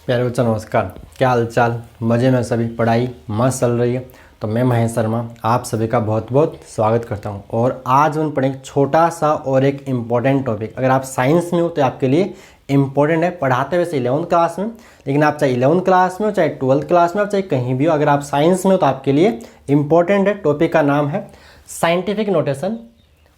प्यारे बच्चों नमस्कार। क्या हाल चाल, मज़े में सभी, पढ़ाई मस्त चल रही है। तो मैं महेश शर्मा आप सभी का बहुत बहुत स्वागत करता हूं। और आज हम पढ़ेंगे छोटा सा और एक इम्पॉर्टेंट टॉपिक। अगर आप साइंस में हो तो आपके लिए इम्पॉर्टेंट है। पढ़ाते वैसे 11th क्लास में, लेकिन आप चाहे 11th क्लास में हो, चाहे 12th क्लास में हो, चाहे कहीं भी हो, अगर आप साइंस में हो तो आपके लिए इम्पॉर्टेंट है। टॉपिक का नाम है साइंटिफिक नोटेशन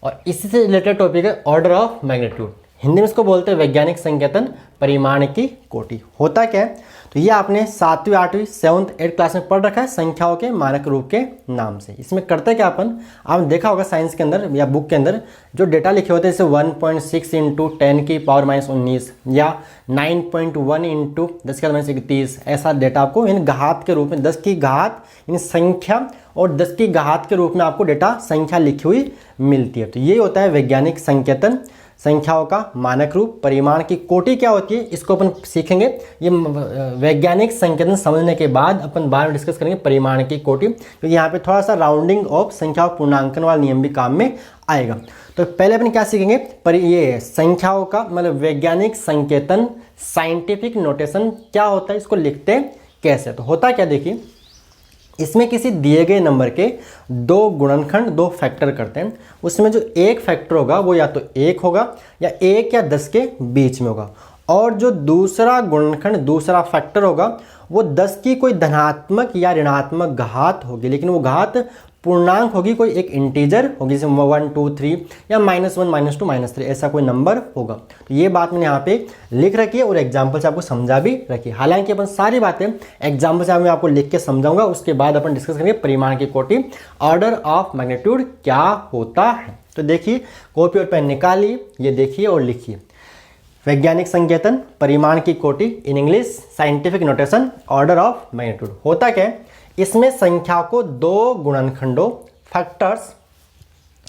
और इसी से रिलेटेड टॉपिक है ऑर्डर ऑफ मैग्नीट्यूड। हिंदी में इसको बोलते हैं वैज्ञानिक संकेतन, परिमाण की कोटि। होता क्या है, तो ये आपने 7वीं 8वीं 7th 8th क्लास में पढ़ रखा है संख्याओं के मानक रूप के नाम से। इसमें करते क्या अपन, आपने देखा होगा साइंस के अंदर या बुक के अंदर जो डेटा लिखे होते हैं, जैसे 1.6 इंटू 10 की पावर -19 या 9.1 इंटू 10 की पावर -31, ऐसा डेटा आपको इन घात के रूप में 10 की घात इन संख्या और 10 की घात के रूप में आपको डेटा संख्या लिखी हुई मिलती है। तो ये होता है वैज्ञानिक संकेतन, संख्याओं का मानक रूप। परिमाण की कोटि क्या होती है इसको अपन सीखेंगे। ये वैज्ञानिक संकेतन समझने के बाद अपन बाद में डिस्कस करेंगे परिमाण की कोटि, क्योंकि यहाँ पे थोड़ा सा राउंडिंग ऑफ संख्या और पूर्णांकन वाला नियम भी काम में आएगा। तो पहले अपन क्या सीखेंगे, पर ये संख्याओं का मतलब वैज्ञानिक संकेतन, साइंटिफिक नोटेशन क्या होता है, इसको लिखते कैसे। तो होता क्या, देखिए इसमें किसी दिए गए नंबर के दो गुणनखंड, दो फैक्टर करते हैं। उसमें जो एक फैक्टर होगा वो या तो 1 होगा या 1 या 10 के बीच में होगा, और जो दूसरा गुणनखंड, दूसरा फैक्टर होगा वो 10 की कोई धनात्मक या ऋणात्मक घात होगी, लेकिन वो घात पूर्णांक होगी, कोई एक इंटीजर होगी, जैसे 1 2 3 या -1 -2 -3 ऐसा कोई नंबर होगा। तो ये बात मैंने यहाँ पे लिख रखी है और एग्जाम्पल से आपको समझा भी रखी है। हालांकि अपन सारी बातें एग्जाम्पल से मैं आपको लिख के समझाऊंगा, उसके बाद अपन डिस्कस करेंगे परिमाण की कोटि, ऑर्डर ऑफ मैग्नीट्यूड क्या होता है। तो देखिए कॉपी और पेन निकालिए, ये देखिए और लिखिए। वैज्ञानिक संकेतन, परिमाण की कोटि, in English scientific notation, order of magnitude. होता क्या है, इसमें संख्या को दो गुणनखंडों, फैक्टर्स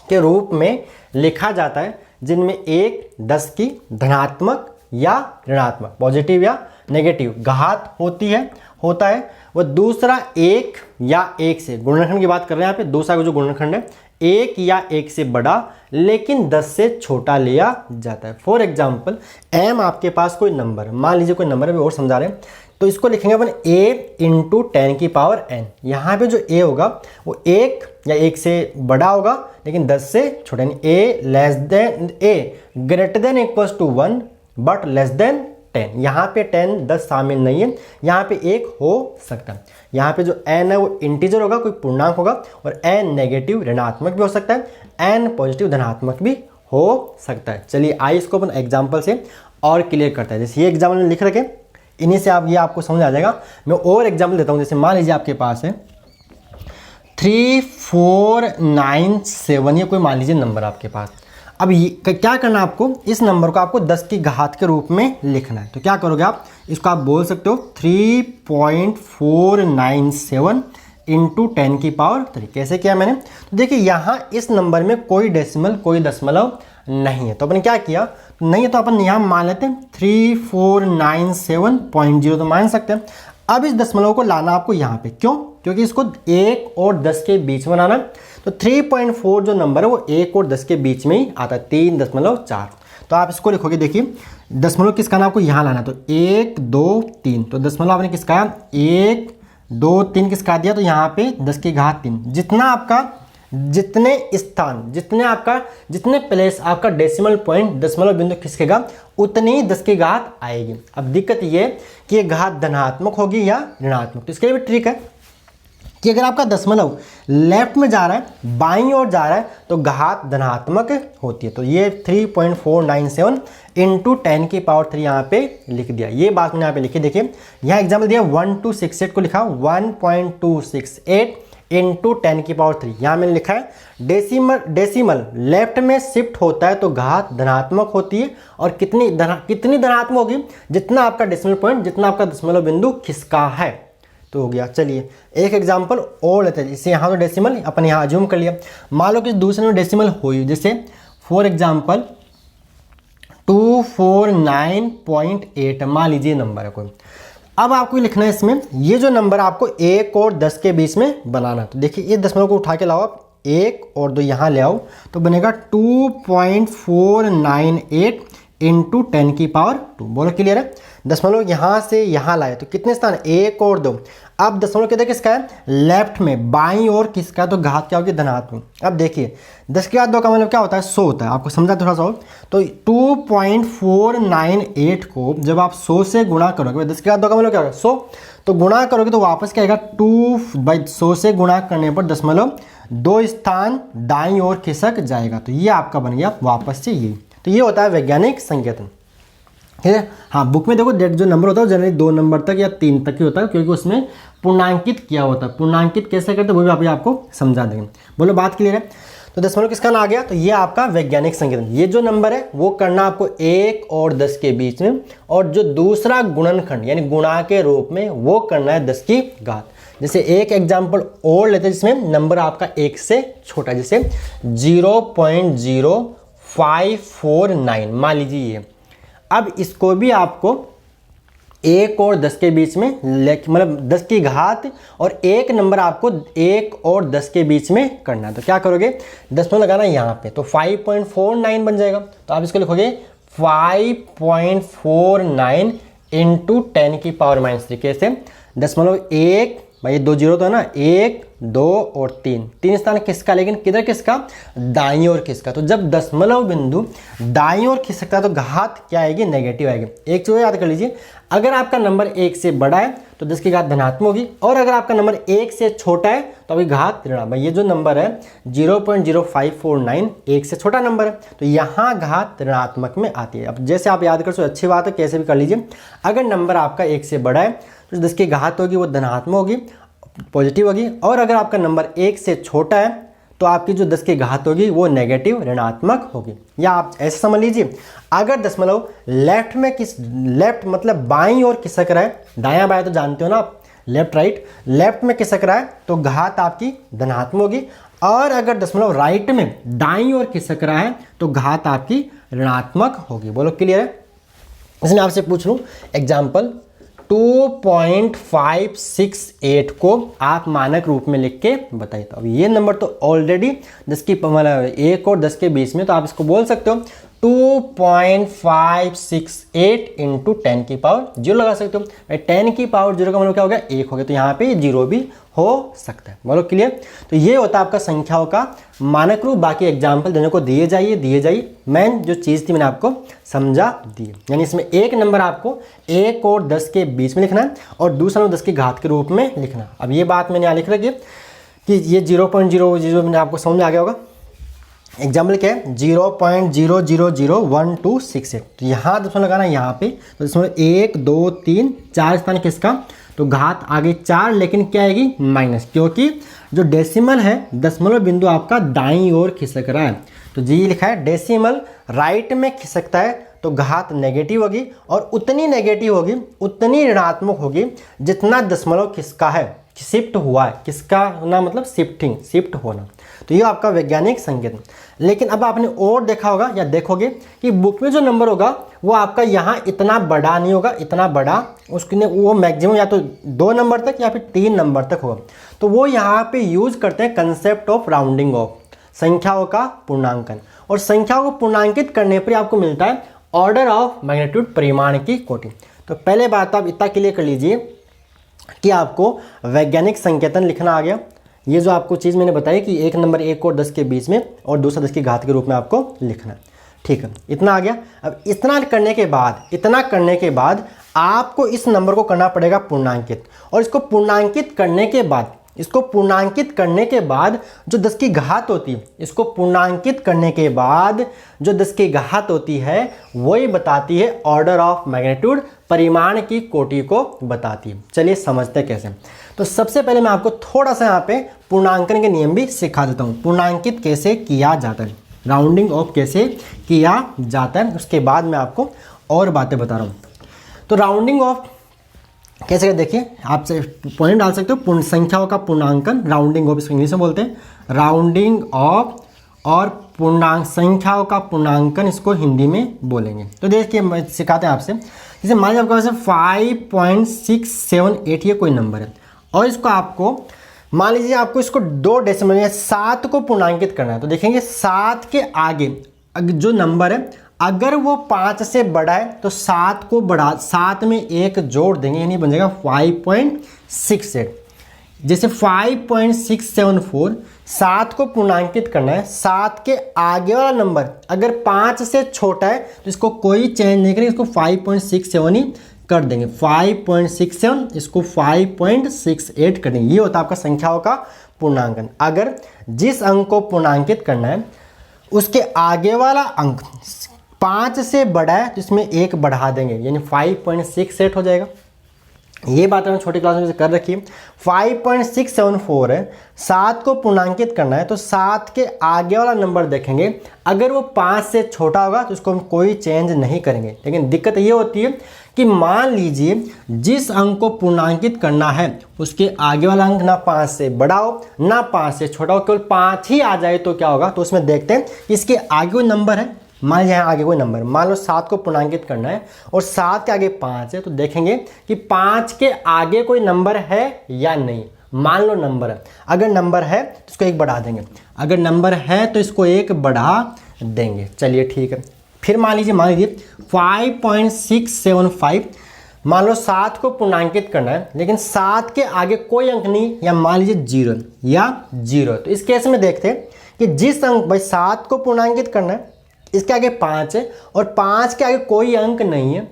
के रूप में लिखा जाता है, जिनमें एक 10 की धनात्मक या ऋणात्मक, पॉजिटिव या नेगेटिव घात होती है, होता है। वह दूसरा 1 या 1 से, गुणनखंड की बात कर रहे हैं यहाँ पे, दूसरा जो गुणनखंड है 1 या 1 से बड़ा लेकिन 10 से छोटा लिया जाता है। फॉर एग्जाम्पल m आपके पास कोई नंबर, मान लीजिए कोई नंबर है, और समझा रहे हैं, तो इसको लिखेंगे अपन a इंटू 10 की पावर n। यहाँ पे जो a होगा वो 1 या 1 से बड़ा होगा लेकिन 10 से छोटा, यानी a less than a greater than equals to 1 but less than 10। यहाँ पे 10 10 शामिल नहीं है, यहाँ पे 1 हो सकता है। यहाँ पे जो n है वो इंटीजर होगा, कोई पूर्णांक होगा, और n नेगेटिव ऋणात्मक भी हो सकता है, n पॉजिटिव धनात्मक भी हो सकता है। चलिए आइए इसको अपन एग्जाम्पल से और क्लियर करते हैं। जैसे ये एग्जाम्पल में लिख रखे, इन्हीं से आप ये आपको समझ आ जाएगा। मैं और एग्जाम्पल देता हूँ। जैसे मान लीजिए आपके पास है 3497, ये कोई मान लीजिए नंबर आपके पास। अब ये क्या करना है आपको, इस नंबर को आपको 10 की घात के रूप में लिखना है। तो क्या करोगे आप, इसको आप बोल सकते हो 3.497 इंटू 10 की पावर 3। कैसे किया मैंने, तो देखिए यहाँ इस नंबर में कोई डेसिमल, कोई दशमलव नहीं है, तो अपन क्या किया, नहीं है तो अपन यहाँ मान लेते हैं 3497.0 तो मान सकते हैं। अब इस दशमलव को लाना आपको यहाँ पे, क्यों, क्योंकि इसको 1 और 10 के बीच में लाना। तो 3.4 जो नंबर है वो 1 और 10 के बीच में ही आता है, 3.4। तो आप इसको लिखोगे, देखिए दशमलव किसका ना आपको यहाँ लाना, तो 1 2 3, तो दशमलव आपने किसका 1 2 3 किसका दिया, तो यहाँ पे 10 की घात 3। जितना आपका, जितने स्थान, जितने प्लेस आपका डेसिमल पॉइंट, दशमलव बिंदु खिसकेगा, उतनी ही 10 की घात आएगी। अब दिक्कत ये कि ये घात धनात्मक होगी या ऋणात्मक। तो इसके लिए भी ट्रिक है कि अगर आपका दशमलव लेफ्ट में जा रहा है, बाईं ओर जा रहा है, तो घात धनात्मक होती है। तो ये 3.497 इंटू 10 की पावर 3 यहाँ पे लिख दिया। ये बात मैंने यहाँ पे लिखी, देखिए यहाँ एग्जाम्पल दिया 1268 को लिखा 1.268 इंटू 10 की पावर 3। यहाँ मैंने लिखा है डेसिमल लेफ्ट में शिफ्ट होता है तो घात धनात्मक होती है, और कितनी धनात्मक होगी, जितना आपका डेसिमल पॉइंट, जितना आपका दशमलव बिंदु खिसका है। तो हो गया। चलिए एक एग्जांपल और लेते हैं। इसे यहाँ तो डेसिमल अपन यहाँ अज्यूम कर लिया, मान लो कि दूसरे में डेसिमल हुई, जैसे फॉर एग्जांपल 249.8 मान लीजिए नंबर है कोई। अब आपको लिखना है इसमें, ये जो नंबर आपको 1 और 10 के बीच में बनाना है। तो देखिए ये दशमलव को उठा के लाओ आप, 1 और 2 यहाँ ले आओ, तो बनेगा 2.498 इंटू 10 की पावर 2। बोलो क्लियर है। दशमलव यहाँ से यहाँ लाए तो कितने स्थान, 1 और 2। अब दशमलव किधर किसका है, लेफ्ट में, बाईं ओर किसका है, तो घात क्या होगी, धनात्मक। अब देखिए 10 की घात 2 का मतलब क्या होता है, 100 होता है। आपको समझा थोड़ा सा और, तो 2.498 को जब आप 100 से गुणा करोगे, 10 की घात 2 का मतलब क्या होगा, 100, तो गुणा करोगे तो वापस क्या आएगा, 2/100 से गुणा करने पर दशमलव 2 स्थान दाईं ओर खिसक जाएगा। तो ये आपका बन गया वापस से ये। तो ये होता है वैज्ञानिक संकेतन, ठीक है। हाँ, बुक में देखो जो नंबर होता है जनरली 2 नंबर तक या 3 तक ही होता है, क्योंकि उसमें पूर्णांकित किया होता है। पूर्णांकित कैसे करते हैं वो भी अभी आपको समझा देंगे। बोलो बात क्लियर है। तो दशमलव किसका ना आ गया, तो ये आपका वैज्ञानिक संकेतन। ये जो नंबर है वो करना आपको 1 और 10 के बीच में, और जो दूसरा गुणनखंड यानी गुणा के रूप में वो करना है 10 की घात। जैसे एक एग्जाम्पल और लेते हैं जिसमें नंबर आपका 1 से छोटा, जैसे 0.0549 मान लीजिए ये। अब इसको भी आपको 1 और 10 के बीच में, मतलब 10 की घात और एक नंबर आपको 1 और 10 के बीच में करना है। तो क्या करोगे, दशमलव लगाना यहाँ पे, तो 5.49 बन जाएगा। तो आप इसको लिखोगे 5.49 इंटू 10 की पावर -3। कैसे, दशमलव 1 भाई 2 जीरो तो है ना, 1 2 और 3 स्थान किसका, लेकिन किधर किसका, दाईं ओर किसका। तो जब दशमलव बिंदु दाईं ओर खिसकता है तो घात क्या आएगी, नेगेटिव आएगी। एक चीज याद कर लीजिए, अगर आपका नंबर 1 से बड़ा है तो 10 की घात धनात्मक होगी, और अगर आपका नंबर 1 से छोटा है तो अभी घात ऋणात्मक। ये जो नंबर है 0.0549 1 से छोटा नंबर है, तो यहाँ घात ऋणात्मक में आती है। अब जैसे आप याद कर सो अच्छी बात है, कैसे भी कर लीजिए। अगर नंबर आपका 1 से बड़ा है तो 10 की घात होगी वो धनात्मक होगी, पॉजिटिव होगी, और अगर आपका नंबर 1 से छोटा है तो आपकी जो 10 की घात होगी वो नेगेटिव ऋणात्मक होगी। या आप ऐसे समझ लीजिए, अगर दशमलव लेफ्ट में लेफ्ट मतलब बाईं ओर खिसक रहा है, दायां बायां तो जानते हो ना आप, लेफ्ट राइट, लेफ्ट में खिसक रहा है तो घात आपकी धनात्मक होगी, और अगर दशमलव राइट में दाईं ओर खिसक रहा है तो घात आपकी ऋणात्मक होगी। बोलो क्लियर है। इसमें आपसे पूछ लूँ एग्जाम्पल, 2.568 को आप मानक रूप में लिख के बताइए। तो अब ये नंबर तो ऑलरेडी 10 की मतलब 1 और 10 के बीच में, तो आप इसको बोल सकते हो 2.568 इंटू 10 की पावर 0 लगा सकते हो। 10 की पावर 0 का मतलब क्या हो गया, 1 हो गया, तो यहाँ पे 0 भी हो सकता है। बोलो क्लियर। तो ये होता है आपका संख्याओं का मानक रूप। बाकी एग्जाम्पल देने को दिए जाइए। मेन जो चीज़ थी मैंने आपको समझा दी। यानी इसमें एक नंबर आपको 1 और 10 के बीच में लिखना है और दूसरा नंबर 10 की घात के रूप में लिखना। अब ये बात मैंने यहाँ लिख रखी है कि ये 0.000 मैंने आपको समझ में आ गया होगा। एग्जाम्पल क्या है, 0.000126 तो यहाँ दशमलव लगाना है यहाँ पे, तो दशमलव 1 2 3 4 स्थान किसका, तो घात आगे 4, लेकिन क्या आएगी माइनस, क्योंकि जो डेसिमल है दशमलव बिंदु आपका दाईं ओर खिसक रहा है। तो जी लिखा है डेसिमल राइट में खिसकता है तो घात नेगेटिव होगी, और उतनी नेगेटिव होगी, उतनी ऋणात्मक होगी जितना दशमलव किसका है, शिफ्ट हुआ है। किसका होना मतलब शिफ्ट होना। तो ये आपका वैज्ञानिक संकेत। लेकिन अब आपने और देखा होगा या देखोगे कि बुक में जो नंबर होगा वो आपका यहाँ इतना बड़ा नहीं होगा, इतना बड़ा उसके वो मैक्सिमम या तो 2 नंबर तक या फिर 3 नंबर तक होगा। तो वो यहाँ पे यूज करते हैं कंसेप्ट ऑफ राउंडिंग ऑफ, संख्याओं का पूर्णांकन। और संख्याओं को पूर्णांकित करने पर आपको मिलता है ऑर्डर ऑफ मैग्नीट्यूड, परिमाण की कोटि। तो पहले बात आप इतना क्लियर कर लीजिए कि आपको वैज्ञानिक संकेतन लिखना आ गया। ये जो आपको चीज़ मैंने बताई कि एक नंबर 1 और 10 के बीच में और दूसरा 10 की घात के रूप में आपको लिखना है, ठीक है, इतना आ गया। अब इतना करने के बाद आपको इस नंबर को करना पड़ेगा पूर्णांकित, और इसको पूर्णांकित करने के बाद जो 10 की घात होती है, इसको पूर्णांकित करने के बाद जो 10 की घात होती है वही बताती है ऑर्डर ऑफ मैग्नीट्यूड, परिमाण की कोटि को बताती है। चलिए समझते हैं कैसे। तो सबसे पहले मैं आपको थोड़ा सा यहाँ पे पूर्णांकन के नियम भी सिखा देता हूँ। पूर्णांकित कैसे किया जाता है, राउंडिंग ऑफ कैसे किया जाता है, उसके बाद मैं आपको और बातें बता रहा हूँ। तो राउंडिंग ऑफ कैसे, देखिए आप पॉइंट डाल सकते हो, संख्याओं का पूर्णांकन, राउंडिंग ऑफ इसको इंग्लिश में बोलते हैं, राउंडिंग ऑफ, और संख्याओं का पूर्णांकन इसको हिंदी में बोलेंगे। तो देखिए सिखाते हैं आपसे। जैसे मान लीजिए आपके पास 5.678 ये कोई नंबर है, और इसको आपको मान लीजिए आपको इसको 2 डेसिमल या 7 को पूर्णांकित करना है। तो देखेंगे 7 के आगे जो नंबर है अगर वो 5 से बड़ा है तो 7 को बढ़ा, 7 में 1 जोड़ देंगे, यानी बन जाएगा 5.68। जैसे 5.674, 7 को पूर्णांकित करना है, 7 के आगे वाला नंबर अगर 5 से छोटा है तो इसको कोई चेंज नहीं करेंगे, इसको 5.67 ही कर देंगे। 5.67 इसको 5.68 कर देंगे। ये होता है आपका संख्याओं का पूर्णांकन। अगर जिस अंक को पूर्णांकित करना है उसके आगे वाला अंक 5 से बड़ा है तो इसमें 1 बढ़ा देंगे, यानी 5.68 हो जाएगा। ये बात हमने छोटी क्लास में कर रखी है। 5.674 है, 7 को पूर्णांकित करना है तो 7 के आगे वाला नंबर देखेंगे, अगर वो 5 से छोटा होगा तो उसको हम कोई चेंज नहीं करेंगे। लेकिन दिक्कत ये होती है कि मान लीजिए जिस अंक को पूर्णांकित करना है उसके आगे वाला अंक ना 5 से बड़ा हो ना 5 से छोटा हो, केवल 5 ही आ जाए तो क्या होगा। तो उसमें देखते हैं कि इसके आगे कोई नंबर है, मान लीजिए आगे कोई नंबर, मान लो 7 को पूर्णांकित करना है और 7 के आगे 5 है, तो देखेंगे कि 5 के आगे कोई नंबर है या नहीं। मान लो नंबर है, अगर नंबर है तो इसको 1 बढ़ा देंगे, अगर नंबर है तो इसको 1 बढ़ा देंगे। चलिए ठीक है। फिर मान लीजिए 5.675, मान लो 7 को पूर्णांकित करना है लेकिन 7 के आगे कोई अंक नहीं, या मान लीजिए 0 या 0। तो इस केस में देखते हैं कि जिस अंक, भाई 7 को पूर्णांकित करना है, इसके आगे 5 है और 5 के आगे कोई अंक नहीं है,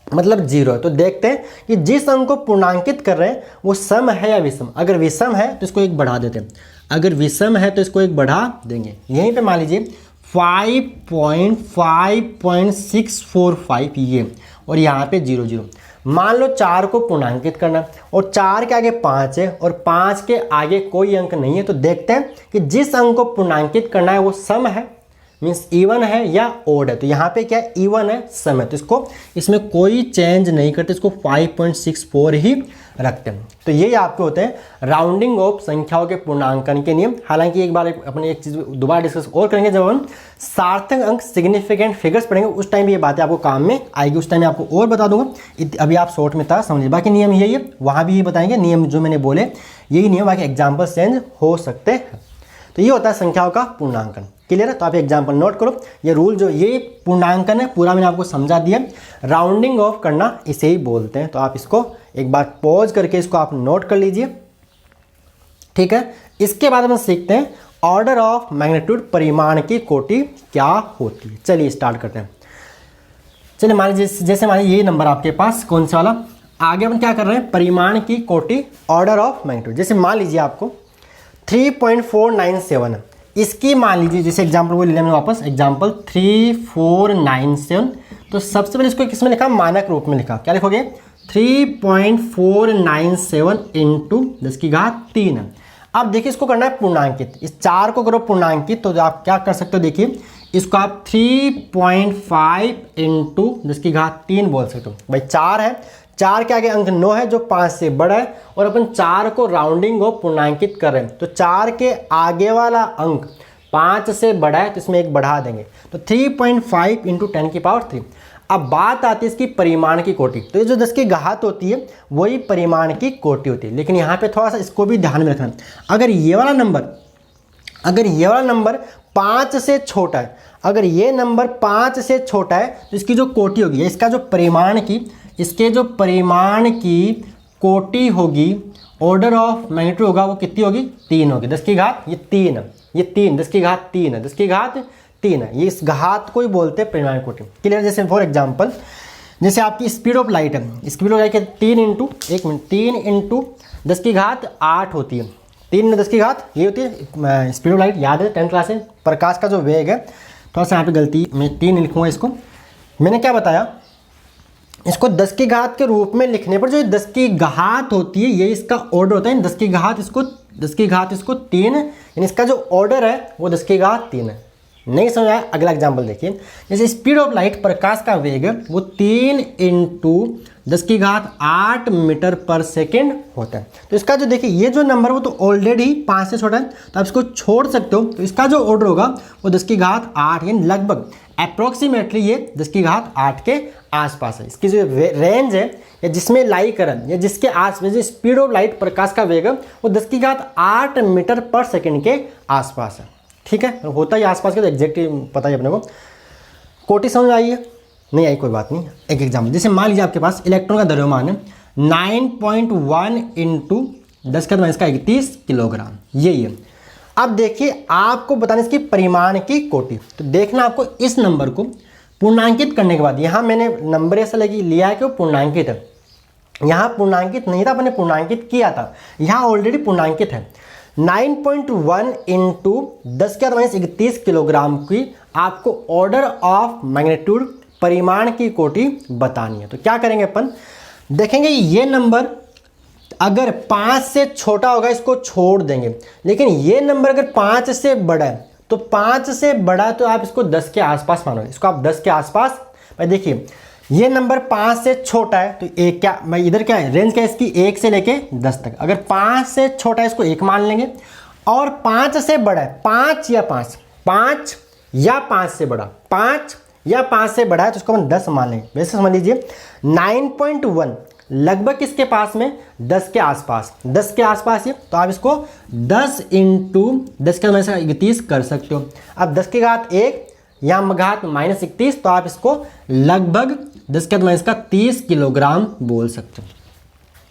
मतलब 0 है। तो देखते हैं कि जिस अंक को पूर्णांकित कर रहे हैं वो सम है या विषम। अगर विषम है तो इसको 1 बढ़ा देते हैं, अगर विषम है तो इसको 1 बढ़ा देंगे। यहीं पे मान लीजिए 5.645 ये, और यहाँ पे 0 मान लो 4 को पूर्णांकित करना और 4 के आगे 5 है और 5 के आगे कोई अंक नहीं है, तो देखते हैं कि जिस अंक को पूर्णांकित करना है वो सम है, मीन्स इवन है या ओड है। तो यहाँ पे क्या है, इवन है, सम है, तो इसको इसमें कोई चेंज नहीं करते, इसको 5.64 ही रखते हैं। तो यही आपके होते हैं राउंडिंग ऑफ संख्याओं के पूर्णांकन के नियम। हालांकि एक बार अपने एक चीज़ दोबारा डिस्कस और करेंगे, जब हम सार्थक अंक सिग्निफिकेंट फिगर्स पढ़ेंगे उस टाइम ये बातें आपको काम में आएगी, उस टाइम मैं आपको और बता दूंगा। अभी आप शॉर्ट में था समझिए, बाकी नियम यही है, वहाँ भी ये बताएंगे नियम जो मैंने बोले यही नियम, बाकी एग्जाम्पल चेंज हो सकते हैं। तो ये होता है संख्याओं का पूर्णांकन। क्लियर है? तो आप एग्जाम्पल नोट करो। ये रूल जो ये पूर्णांकन है पूरा मैंने आपको समझा दिया। राउंडिंग ऑफ करना इसे ही बोलते हैं। तो आप इसको एक बार पॉज करके इसको आप नोट कर लीजिए, ठीक है। इसके बाद हम सीखते हैं ऑर्डर ऑफ मैग्नीट्यूड, परिमाण की कोटि क्या होती है। चलिए स्टार्ट करते हैं। चलिए मान लीजिए जैसे मान लीजिए ये नंबर आपके पास कौन सा वाला, आगे हम क्या कर रहे हैं, परिमाण की कोटि, ऑर्डर ऑफ मैग्नीट्यूड। जैसे मान लीजिए आपको 3.497 है, इसकी मान लीजिए जैसे एग्जाम्पल वो ले लिया मैंने वापस, एग्जाम्पल 3497। तो सबसे पहले इसको किस में लिखा, मानक रूप में लिखा। क्या लिखोगे, 3.497 इंटू 10 की घात 3 है। अब देखिए इसको करना है पूर्णांकित, इस 4 को करो पूर्णांकित, तो आप क्या कर सकते हो, देखिए इसको आप 3.5 इंटू 10 की घात 3 बोल सकते हो। भाई 4 है, 4 के आगे अंक 9 है जो 5 से बड़ा है, और अपन 4 को राउंडिंग और पूर्णांकित कर रहे हैं, तो 4 के आगे वाला अंक 5 से बड़ा है तो इसमें 1 बढ़ा देंगे, तो 3.5 इंटू 10 की पावर 3। अब बात आती है इसकी परिमाण की कोटि। तो ये जो 10 की घात होती है वही परिमाण की कोटि होती है। लेकिन यहाँ पे थोड़ा सा इसको भी ध्यान में रखना, अगर ये वाला नंबर 5 से छोटा है, अगर ये नंबर 5 से छोटा है तो इसकी जो कोटि होगी, इसका जो परिमाण की, इसके जो परिमाण की कोटि होगी, ऑर्डर ऑफ मैग्नीट्यूड होगा, वो कितनी होगी, 3 होगी। 10 की घात ये 3 है, ये 3, 10 की घात 3 है, 10 की घात 3 है। ये इस घात को ही बोलते हैं परिमाण कोटि। क्लियर? जैसे फॉर एग्जांपल जैसे आपकी स्पीड ऑफ लाइट है, स्पीड ऑफ लाइट के 3 इंटू 10 की घात 8 होती है। 3 10 की घात ये होती है स्पीड ऑफ लाइट, याद है 10th क्लास में। प्रकाश का जो वेग है, थोड़ा सा यहाँ पे गलती, मैं 3 लिखूँगा इसको। मैंने क्या बताया, इसको 10 की घात के रूप में लिखने पर जो 10 की घात होती है ये इसका ऑर्डर होता है। 10 की घात इसको 3, यानी इसका जो ऑर्डर है वो 10 की घात 3 है। नहीं समझ आया? अगला एग्जाम्पल देखिए, जैसे स्पीड ऑफ लाइट, प्रकाश का वेग है, वो 3 इंटू 10 की घात 8 मीटर पर सेकेंड होता है। तो इसका जो देखिए ये जो नंबर वो तो ऑलरेडी 5 से छोटा है, तो आप इसको छोड़ सकते हो। तो इसका जो ऑर्डर होगा वो 10 की घात 8, यानी लगभग अप्रोक्सीमेटली ये 10 की घात 8 के आसपास है। इसकी जो रेंज है या जिसमें लाई करन या जिसके आसपास जो स्पीड ऑफ लाइट, प्रकाश का वेग है, वो 10 की घात 8 मीटर पर सेकेंड के आसपास है। ठीक है, होता ही आसपास के, तो एग्जैक्ट पता ही अपने को। कोटि समझ आई है? नहीं आई कोई बात नहीं। एक एग्जाम्पल, जैसे मान लीजिए आपके पास इलेक्ट्रॉन का द्रव्यमान है 9.1 इंटू 10⁻31 किलोग्राम, यही है। अब देखिए आपको बताना इसकी परिमाण की कोटि। तो देखना आपको इस नंबर को पूर्णांकित करने के बाद, यहाँ मैंने नंबर ऐसा लिया है कि वो पूर्णांकित है, यहाँ पूर्णांकित नहीं था, अपने पूर्णांकित किया था, यहाँ ऑलरेडी पूर्णांकित है। 9.1 इंटू 10⁻31 किलोग्राम की आपको ऑर्डर ऑफ मैग्नीट्यूड परिमाण की कोटि बतानी है। तो क्या करेंगे अपन, देखेंगे ये नंबर अगर 5 से छोटा होगा इसको छोड़ देंगे, लेकिन ये नंबर अगर 5 से बड़ा है तो 5 से बड़ा तो आप इसको 10 के आसपास मानोगे, इसको आप 10 के आसपास। भाई देखिए ये नंबर 5 से छोटा है तो एक क्या, मैं इधर क्या है रेंज क्या है इसकी, 1 से लेके 10 तक। अगर 5 से छोटा है इसको 1 मान लेंगे, और 5 से बड़ा है 5 या 5, 5 या 5 से बड़ा, 5 या 5 से बड़ा है तो इसको हम 10 मान लेंगे। वैसे समझ लीजिए 9.1 लगभग किसके पास में, 10 के आसपास, 10 के आसपास ये, तो आप इसको 10 इंटू 10⁻31 कर सकते हो। अब 10 की घात 1 या घात -31, तो आप इसको लगभग 10⁻30 किलोग्राम बोल सकते हो।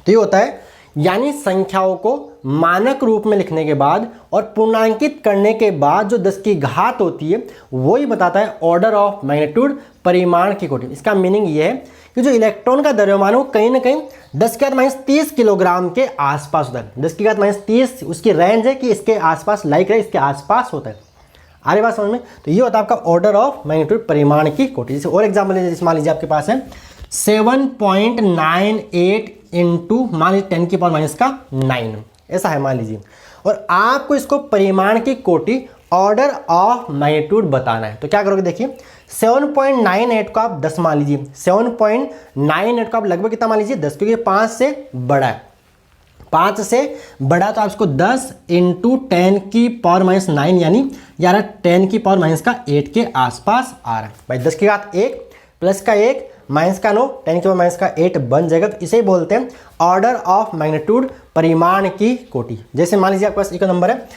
तो ये होता है, यानी संख्याओं को मानक रूप में लिखने के बाद और पूर्णांकित करने के बाद जो 10 की घात होती है वही बताता है ऑर्डर ऑफ मैग्नीट्यूड परिमाण की कोटि। इसका मीनिंग ये है कि जो इलेक्ट्रॉन का द्रव्यमान है वो कहीं ना कहीं 10⁻30 किलोग्राम के आसपास होता है। 10⁻30 उसकी रेंज है कि इसके आसपास लाइक है, इसके आसपास होता है। आ रही बात समझ में? तो ये होता है आपका ऑर्डर ऑफ मैग्नीट्यूड परिमाण की कोटि। जैसे और एग्जाम्पल लीजिए, मान लीजिए आपके पास है 7.98 इंटू मान लीजिए 10⁻⁹ ऐसा है मान लीजिए, और आपको इसको परिमाण की कोटि ऑर्डर ऑफ मैग्नीट्यूड बताना है। तो क्या करोगे, देखिए 7.98 को आप 10 मान लीजिए, 7.98 को आप लगभग कितना मान लीजिए 10, क्योंकि 5 से बड़ा है, 5 से बड़ा तो आप इसको 10 इंटू 10⁻⁹ यानी 10⁻⁸ के आसपास आ रहा है। भाई 10 की घात 1 प्लस का 1 माइनस का 9 10⁻⁸ बन जाएगा। तो इसे ही बोलते हैं ऑर्डर ऑफ मैग्नीट्यूड परिमाण की कोटि। जैसे मान लीजिए आपके पास एक नंबर है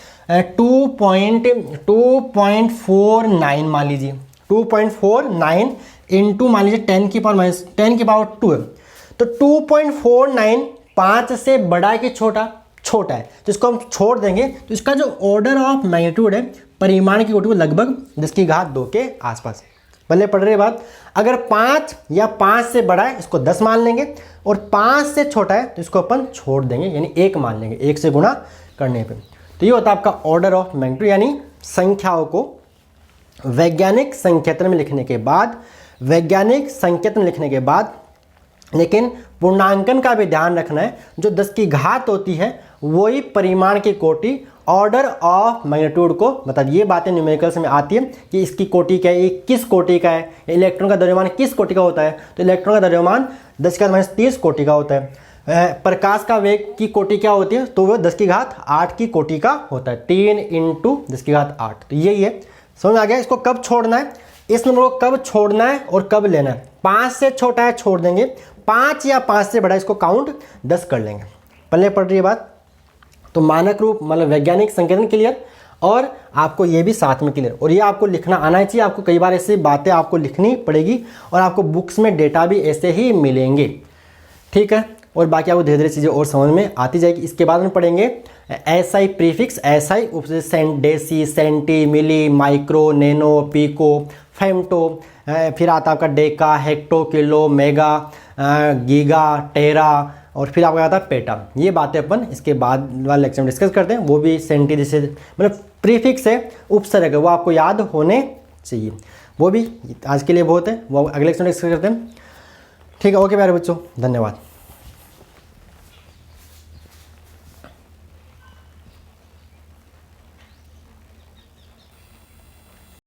2.49 मान लीजिए, 2.49 इंटू मान लीजिए 10⁻2 है। तो 2.49 5 से बड़ा है कि छोटा, छोटा है, तो इसको हम छोड़ देंगे। तो इसका जो ऑर्डर ऑफ मैग्नीट्यूड है परिमाण की कोटि वो लगभग 10 की घात 2 के आसपास। पहले पढ़ रहे बात, अगर 5 या 5 से बड़ा है इसको 10 मान लेंगे, और 5 से छोटा है तो इसको अपन छोड़ देंगे, यानी 1 मान लेंगे 1 से गुणा करने पे। तो ये होता है आपका ऑर्डर ऑफ मैग्नीट्यूड, यानी संख्याओं को वैज्ञानिक संकेतन में लिखने के बाद, लेकिन पूर्णांकन का भी ध्यान रखना है, जो 10 की घात होती है वही परिमाण की कोटि ऑर्डर ऑफ मैग्नीट्यूड को बता दी। ये बातें न्यूमेरिकल्स में आती है कि इसकी कोटि क्या है, ये किस कोटि का है, इलेक्ट्रॉन का द्रव्यमान किस कोटि का होता है। तो इलेक्ट्रॉन का द्रव्यमान 10⁻30 कोटि का होता है। प्रकाश का वेग की कोटि क्या होती है, तो वो 10 की घात 8 की कोटि का होता है, 3 इंटू 10 की घात 8। तो यही है, समझ आ गया। इसको कब छोड़ना है, इस नंबर को कब छोड़ना है और कब लेना है। 5 से छोटा है छोड़ देंगे, 5 या 5 से बड़ा इसको काउंट 10 कर लेंगे। पहले पढ़ रही है बात। तो मानक रूप मतलब वैज्ञानिक संकेतन क्लियर, और आपको ये भी साथ में क्लियर, और ये आपको लिखना आना चाहिए। आपको कई बार ऐसी बातें आपको लिखनी पड़ेगी, और आपको बुक्स में डेटा भी ऐसे ही मिलेंगे, ठीक है। और बाकी आपको धीरे धीरे चीज़ें और समझ में आती जाएगी। इसके बाद में पढ़ेंगे SI prefix, SI deci, centi, milli, micro, nano, pico, femto, फिर आता आपका deca, hecto, kilo, mega, giga, tera, और फिर आपका आता है पेटा। ये बातें अपन इसके बाद वाले लेक्चर में डिस्कस करते हैं। वो भी सेंटी जैसे मतलब प्रीफिक्स है, उपसर्ग है, वो आपको याद होने चाहिए। वो भी आज के लिए बहुत है, वो अगले लेक्चर में डिस्कस करते हैं, ठीक है। ओके प्यारे बच्चों, धन्यवाद।